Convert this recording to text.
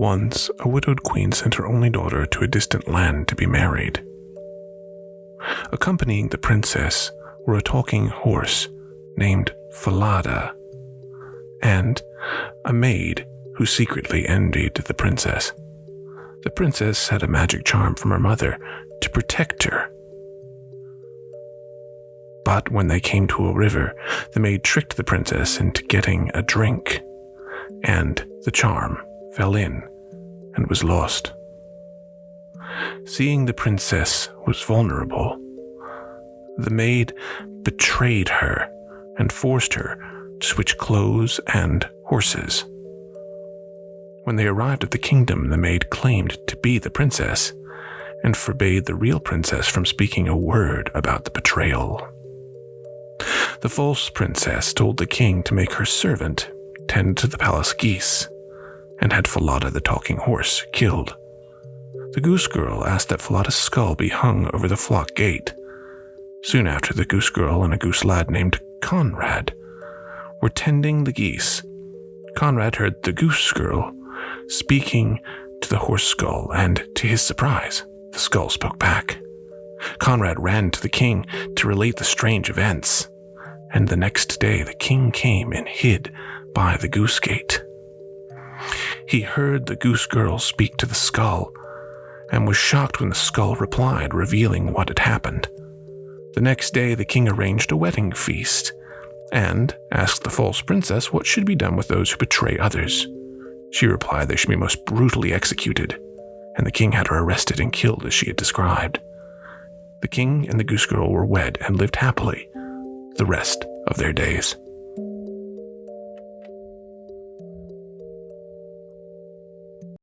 Once, a widowed queen sent her only daughter to a distant land to be married. Accompanying the princess were a talking horse named Falada and a maid who secretly envied the princess. The princess had a magic charm from her mother to protect her. But when they came to a river, the maid tricked the princess into getting a drink, and the charm fell in and was lost. Seeing the princess was vulnerable, the maid betrayed her and forced her to switch clothes and horses. When they arrived at the kingdom, the maid claimed to be the princess and forbade the real princess from speaking a word about the betrayal. The false princess told the king to make her servant tend to the palace geese and had Falada the talking horse killed. The Goose Girl asked that Falada's skull be hung over the flock gate. Soon after, the Goose Girl and a goose lad named Conrad were tending the geese. Conrad heard the Goose Girl speaking to the horse skull, and to his surprise, the skull spoke back. Conrad ran to the king to relate the strange events, and the next day the king came and hid by the goose gate. He heard the Goose Girl speak to the skull, and was shocked when the skull replied, revealing what had happened. The next day the king arranged a wedding feast, and asked the false princess what should be done with those who betray others. She replied they should be most brutally executed, and the king had her arrested and killed as she had described. The king and the Goose Girl were wed and lived happily the rest of their days.